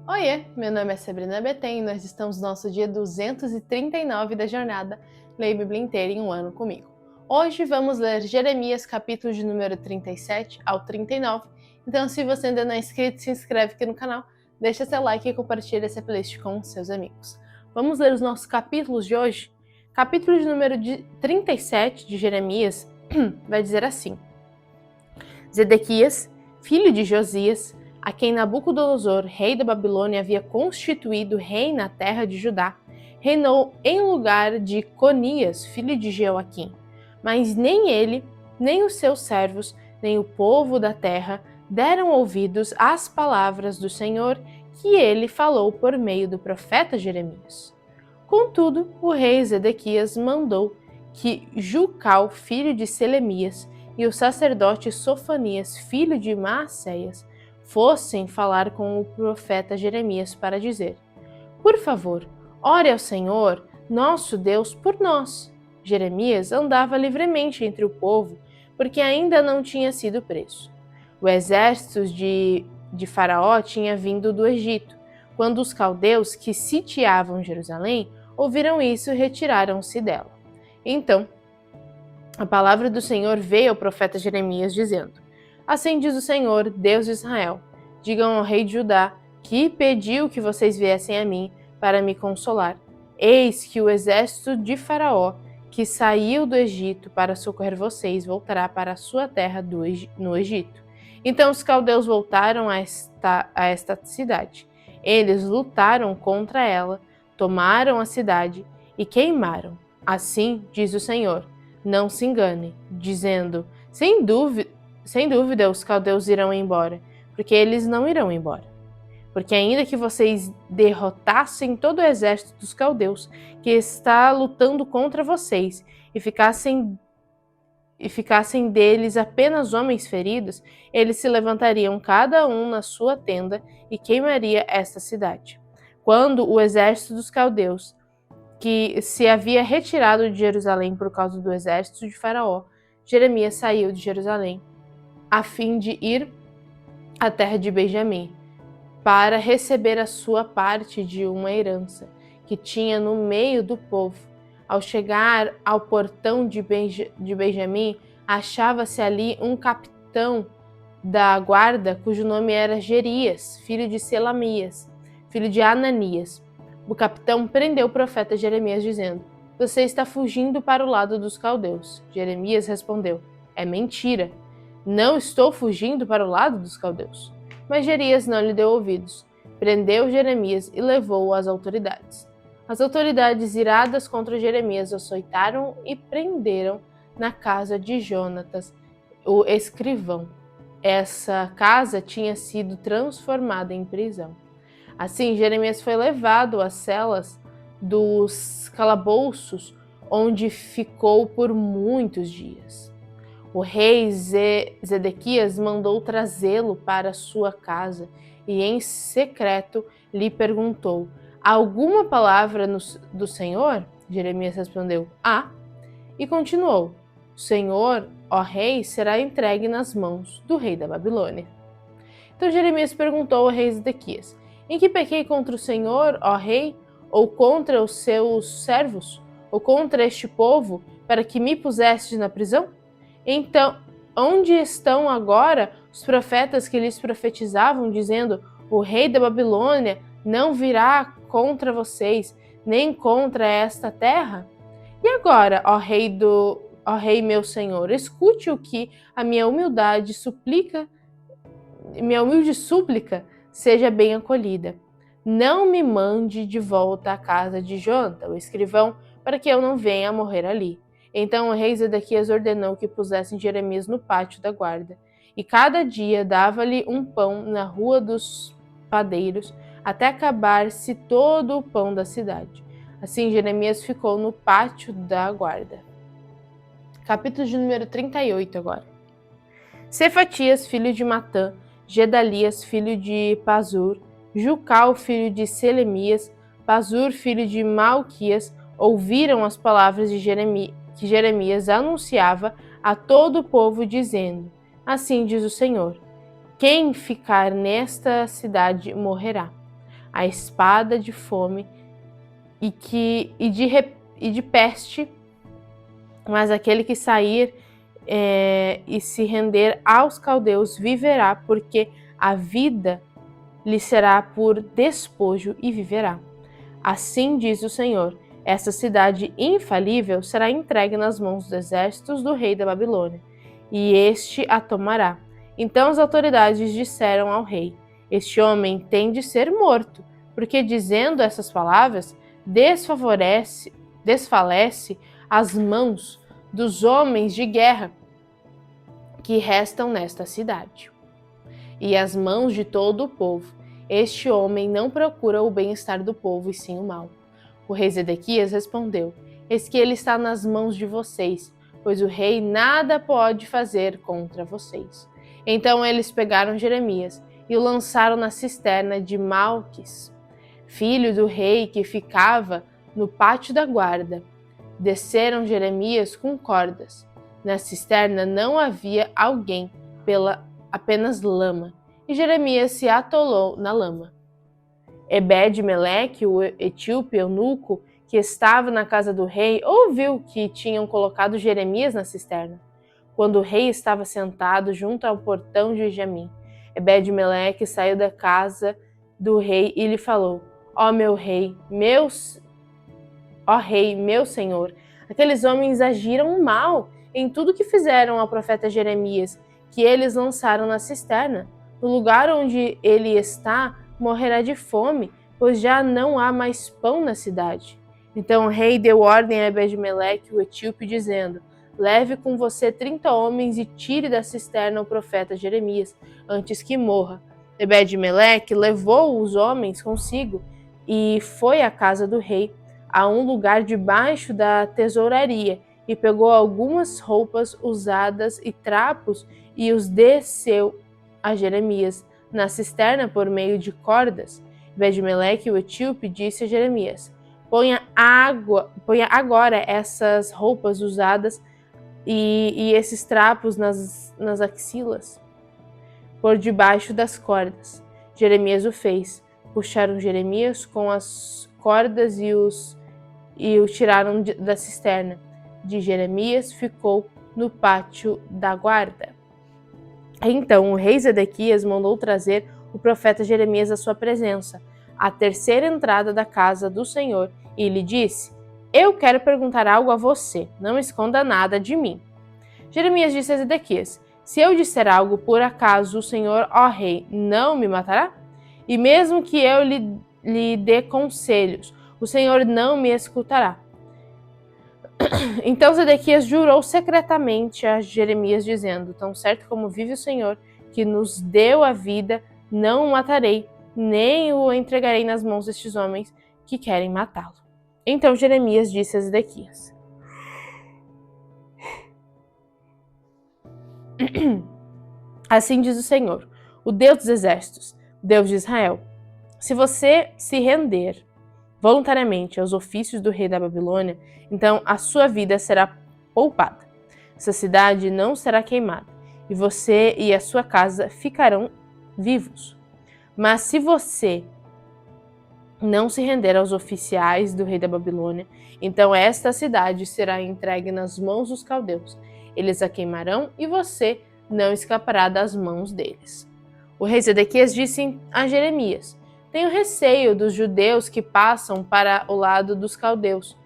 Oiê, meu nome é Sabrina Betém e nós estamos no nosso dia 239 da jornada Leia a Bíblia inteira em um ano comigo. Hoje vamos ler Jeremias capítulo de número 37 ao 39, então se você ainda não é inscrito, se inscreve aqui no canal, deixa seu like e compartilha essa playlist com seus amigos. Vamos ler os nossos capítulos de hoje? Capítulo de número 37 de Jeremias vai dizer assim: Zedequias, filho de Josias, a quem Nabucodonosor, rei da Babilônia, havia constituído rei na terra de Judá, reinou em lugar de Conias, filho de Jeoaquim. Mas nem ele, nem os seus servos, nem o povo da terra deram ouvidos às palavras do Senhor que ele falou por meio do profeta Jeremias. Contudo, o rei Zedequias mandou que Jucal, filho de Selemias, e o sacerdote Sofanias, filho de Maacéias, fossem falar com o profeta Jeremias para dizer: Por favor, ore ao Senhor, nosso Deus, por nós. Jeremias andava livremente entre o povo, porque ainda não tinha sido preso. O exército de Faraó tinha vindo do Egito. Quando os caldeus que sitiavam Jerusalém ouviram isso, retiraram-se dela. Então, a palavra do Senhor veio ao profeta Jeremias, dizendo: Assim diz o Senhor, Deus de Israel: Digam ao rei de Judá que pediu que vocês viessem a mim para me consolar. Eis que o exército de Faraó, que saiu do Egito para socorrer vocês, voltará para a sua terra no Egito. Então os caldeus voltaram a esta cidade. Eles lutaram contra ela, tomaram a cidade e queimaram. Assim diz o Senhor: Não se engane, dizendo: sem dúvida os caldeus irão embora, porque eles não irão embora. Porque ainda que vocês derrotassem todo o exército dos caldeus que está lutando contra vocês e ficassem deles apenas homens feridos, eles se levantariam cada um na sua tenda e queimaria esta cidade. Quando o exército dos caldeus, que se havia retirado de Jerusalém por causa do exército de Faraó, Jeremias saiu de Jerusalém a fim de ir à terra de Benjamim, para receber a sua parte de uma herança que tinha no meio do povo. Ao chegar ao portão de Benjamim, achava-se ali um capitão da guarda, cujo nome era Jerias, filho de Selamias, filho de Ananias. O capitão prendeu o profeta Jeremias, dizendo: Você está fugindo para o lado dos caldeus. Jeremias respondeu: É mentira. Não estou fugindo para o lado dos caldeus. Mas Jerias não lhe deu ouvidos. Prendeu Jeremias e levou-o às autoridades. As autoridades, iradas contra Jeremias, o açoitaram e prenderam na casa de Jonatas, o escrivão. Essa casa tinha sido transformada em prisão. Assim, Jeremias foi levado às celas dos calabouços, onde ficou por muitos dias. O rei Zedequias mandou trazê-lo para sua casa e, em secreto, lhe perguntou: Alguma palavra do Senhor? Jeremias respondeu: E continuou: O Senhor, ó rei, será entregue nas mãos do rei da Babilônia. Então Jeremias perguntou ao rei Zedequias: Em que pequei contra o Senhor, ó rei, ou contra os seus servos, ou contra este povo, para que me pusestes na prisão? Então, onde estão agora os profetas que lhes profetizavam, dizendo: O rei da Babilônia não virá contra vocês, nem contra esta terra? E agora, ó rei meu senhor, escute o que a minha humilde súplica seja bem acolhida. Não me mande de volta à casa de Jonatã, o escrivão, para que eu não venha a morrer ali. Então o rei Zedequias ordenou que pusessem Jeremias no pátio da guarda, e cada dia dava-lhe um pão na rua dos padeiros, até acabar-se todo o pão da cidade. Assim Jeremias ficou no pátio da guarda. Capítulo de número 38 agora. Cefatias, filho de Matã, Gedalias, filho de Pazur, Jucal, filho de Selemias, Pazur, filho de Malquias, ouviram as palavras de que Jeremias anunciava a todo o povo, dizendo: Assim diz o Senhor: Quem ficar nesta cidade morrerá. a espada de fome e de peste, mas aquele que sair e se render aos caldeus viverá, porque a vida lhe será por despojo e viverá. Assim diz o Senhor: esta cidade infalível será entregue nas mãos dos exércitos do rei da Babilônia, e este a tomará. Então as autoridades disseram ao rei: este homem tem de ser morto, porque dizendo essas palavras desfalece as mãos dos homens de guerra que restam nesta cidade, e as mãos de todo o povo. Este homem não procura o bem-estar do povo, e sim o mal. O rei Zedequias respondeu: eis que ele está nas mãos de vocês, pois o rei nada pode fazer contra vocês. Então eles pegaram Jeremias e o lançaram na cisterna de Malquis, filho do rei, que ficava no pátio da guarda. Desceram Jeremias com cordas. Na cisterna não havia alguém, apenas lama, e Jeremias se atolou na lama. Ebed-Meleque, o etíope eunuco, que estava na casa do rei, ouviu que tinham colocado Jeremias na cisterna, quando o rei estava sentado junto ao portão de Jamim. Ebed-Meleque saiu da casa do rei e lhe falou: ó rei, meu senhor, aqueles homens agiram mal em tudo que fizeram ao profeta Jeremias, que eles lançaram na cisterna. No lugar onde ele está, morrerá de fome, pois já não há mais pão na cidade. Então o rei deu ordem a Ebed-Meleque, o etíope, dizendo: leve com você 30 homens e tire da cisterna o profeta Jeremias, antes que morra. Ebed-Meleque levou os homens consigo e foi à casa do rei, a um lugar debaixo da tesouraria, e pegou algumas roupas usadas e trapos e os desceu a Jeremias na cisterna por meio de cordas. Ebed-Meleque, o etíope, disse a Jeremias: ponha agora essas roupas usadas e esses trapos nas axilas, por debaixo das cordas. Jeremias o fez. Puxaram Jeremias com as cordas e o tiraram da cisterna. De Jeremias ficou no pátio da guarda. Então o rei Zedequias mandou trazer o profeta Jeremias à sua presença, à terceira entrada da casa do Senhor, e lhe disse: eu quero perguntar algo a você, não esconda nada de mim. Jeremias disse a Zedequias: se eu disser algo, por acaso o Senhor, ó rei, não me matará? E mesmo que eu lhe dê conselhos, o Senhor não me escutará. Então Zedequias jurou secretamente a Jeremias, dizendo: tão certo como vive o Senhor, que nos deu a vida, não o matarei, nem o entregarei nas mãos destes homens que querem matá-lo. Então Jeremias disse a Zedequias: assim diz o Senhor, o Deus dos exércitos, Deus de Israel: se você se render voluntariamente aos ofícios do rei da Babilônia, então a sua vida será poupada. Essa cidade não será queimada, e você e a sua casa ficarão vivos. Mas se você não se render aos oficiais do rei da Babilônia, então esta cidade será entregue nas mãos dos caldeus. Eles a queimarão e você não escapará das mãos deles. O rei Zedequias disse a Jeremias: tenho receio dos judeus que passam para o lado dos caldeus.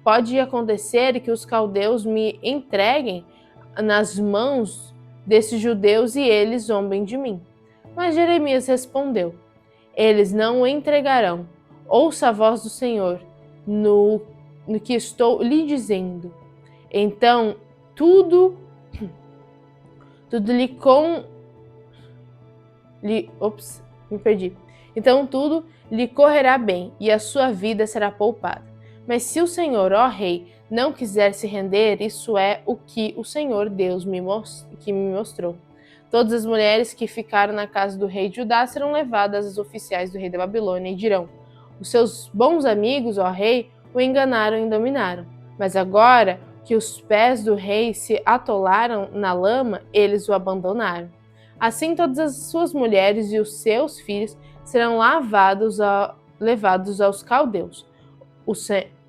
Pode acontecer que os caldeus me entreguem nas mãos desses judeus e eles zombem de mim. Mas Jeremias respondeu: eles não o entregarão. Ouça a voz do Senhor no que estou lhe dizendo. Então tudo lhe correrá bem e a sua vida será poupada. Mas se o Senhor, ó rei, não quiser se render, isso é o que o Senhor Deus me mostrou. Todas as mulheres que ficaram na casa do rei de Judá serão levadas aos oficiais do rei da Babilônia e dirão: os seus bons amigos, ó rei, o enganaram e dominaram. Mas agora que os pés do rei se atolaram na lama, eles o abandonaram. Assim todas as suas mulheres e os seus filhos serão levados aos caldeus. O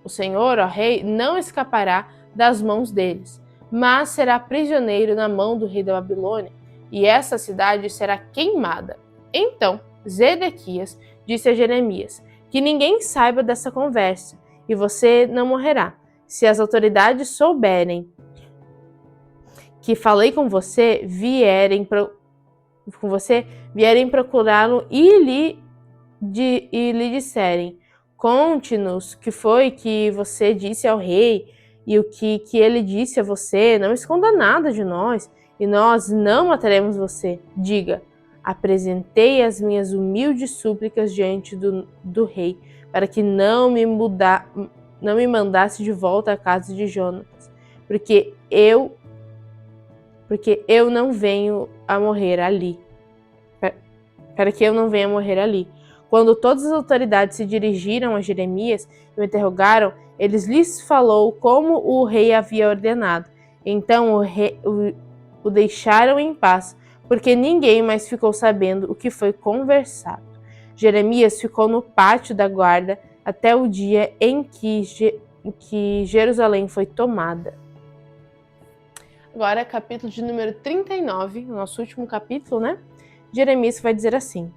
Senhor, ó rei, não escapará das mãos deles, mas será prisioneiro na mão do rei da Babilônia, e essa cidade será queimada. Então Zedequias disse a Jeremias: que ninguém saiba dessa conversa, e você não morrerá. Se as autoridades souberem que falei com você, vierem procurá-lo e lhe disserem: conte-nos o que foi que você disse ao rei e o que ele disse a você. Não esconda nada de nós, e nós não mataremos você. Diga: apresentei as minhas humildes súplicas diante do rei, para que não me mandasse de volta à casa de Jonatas, porque eu não venho a morrer ali. Para que eu não venha morrer ali. Quando todas as autoridades se dirigiram a Jeremias e o interrogaram, ele lhes falou como o rei havia ordenado. Então o deixaram em paz, porque ninguém mais ficou sabendo o que foi conversado. Jeremias ficou no pátio da guarda até o dia em que Jerusalém foi tomada. Agora, capítulo de número 39, o nosso último capítulo, né? Jeremias vai dizer assim: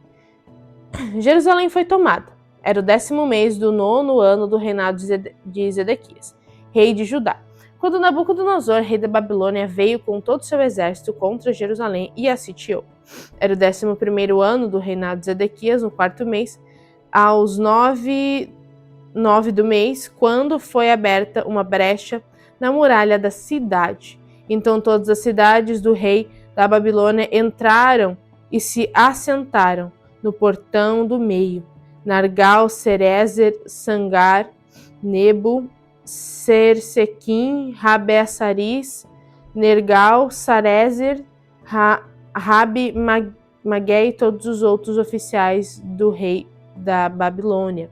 Jerusalém foi tomada. Era o 10º mês do 9º ano do reinado de Zedequias, rei de Judá, quando Nabucodonosor, rei da Babilônia, veio com todo o seu exército contra Jerusalém e a sitiou. Era o 11º ano do reinado de Zedequias, no 4º mês, aos 9 do mês, quando foi aberta uma brecha na muralha da cidade. Então todas as cidades do rei da Babilônia entraram e se assentaram no portão do meio: Nargal, Serezer, Sangar, Nebo, Sersequim, Rabe-Assaris, Nergal, Sarezer, Rabi, Magué e todos os outros oficiais do rei da Babilônia.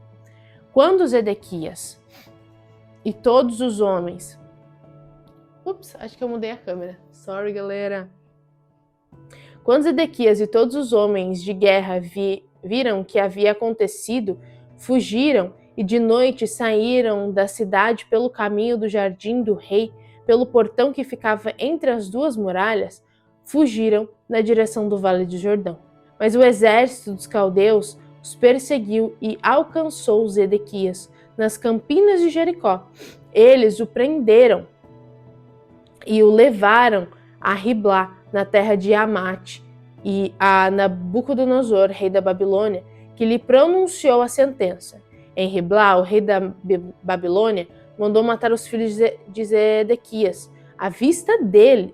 Quando Zedequias e todos os homens... acho que eu mudei a câmera. Sorry, galera. Quando Zedequias e todos os homens de guerra viram o que havia acontecido, fugiram e de noite saíram da cidade pelo caminho do jardim do rei, pelo portão que ficava entre as duas muralhas, fugiram na direção do Vale do Jordão. Mas o exército dos caldeus os perseguiu e alcançou Zedequias nas campinas de Jericó. Eles o prenderam e o levaram a Riblá, na terra de Amate, e a Nabucodonosor, rei da Babilônia, que lhe pronunciou a sentença. Em Riblá, o rei da Babilônia mandou matar os filhos de Zedequias. À vista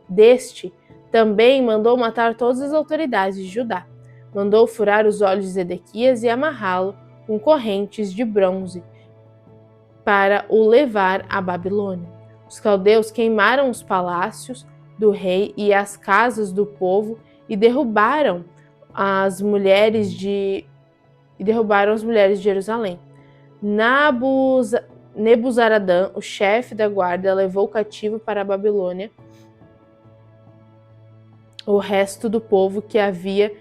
deste, também mandou matar todas as autoridades de Judá. Mandou furar os olhos de Zedequias e amarrá-lo com correntes de bronze para o levar à Babilônia. Os caldeus queimaram os palácios do rei e as casas do povo e derrubaram as mulheres de Jerusalém. Nebuzaradã, o chefe da guarda, levou cativo para a Babilônia o resto do povo que havia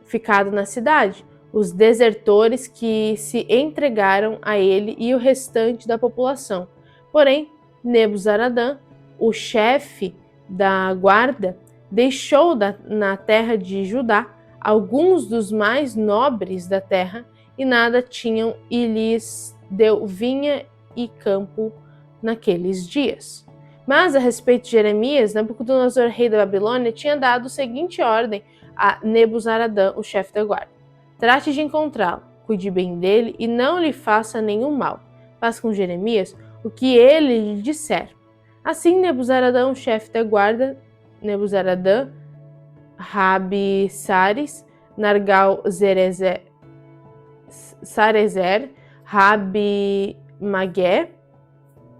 ficado na cidade, os desertores que se entregaram a ele e o restante da população. Porém, Nebuzaradã, o chefe da guarda, deixou na terra de Judá alguns dos mais nobres da terra e nada tinham, e lhes deu vinha e campo naqueles dias. Mas a respeito de Jeremias, Nabucodonosor, rei da Babilônia, tinha dado a seguinte ordem a Nebuzaradã, o chefe da guarda: trate de encontrá-lo, cuide bem dele e não lhe faça nenhum mal. Faça com Jeremias o que ele lhe disser. Assim, Nebuzaradã, o chefe da guarda, Nebuzaradã, Rabi-Sares, Nargal, Sarezer, Rabi-Magué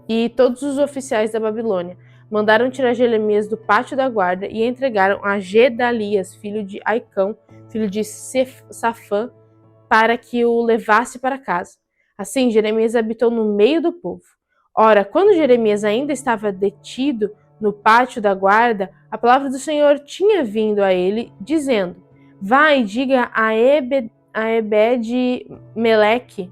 e todos os oficiais da Babilônia mandaram tirar Jeremias do pátio da guarda e entregaram a Gedalias, filho de Aicão, filho de Safã, para que o levasse para casa. Assim, Jeremias habitou no meio do povo. Ora, quando Jeremias ainda estava detido no pátio da guarda, a palavra do Senhor tinha vindo a ele, dizendo: vai e diga a a Ebed-Meleque,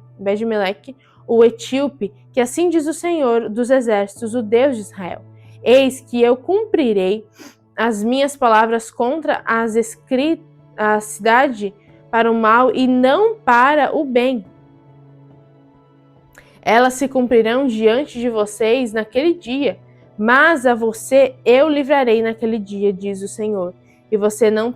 o etíope, que assim diz o Senhor dos exércitos, o Deus de Israel: eis que eu cumprirei as minhas palavras contra a cidade para o mal e não para o bem. Elas se cumprirão diante de vocês naquele dia, mas a você eu livrarei naquele dia, diz o Senhor, e você não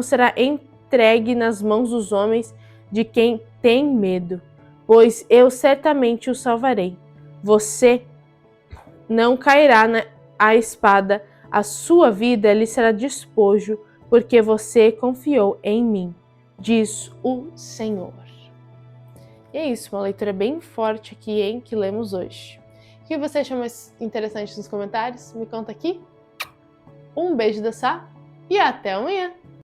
será entregue nas mãos dos homens de quem tem medo, pois eu certamente o salvarei. Você não cairá à espada, a sua vida lhe será despojo, porque você confiou em mim, diz o Senhor. E é isso, uma leitura bem forte aqui, hein, que lemos hoje. O que você achou mais interessante nos comentários? Me conta aqui. Um beijo da Sá e até amanhã!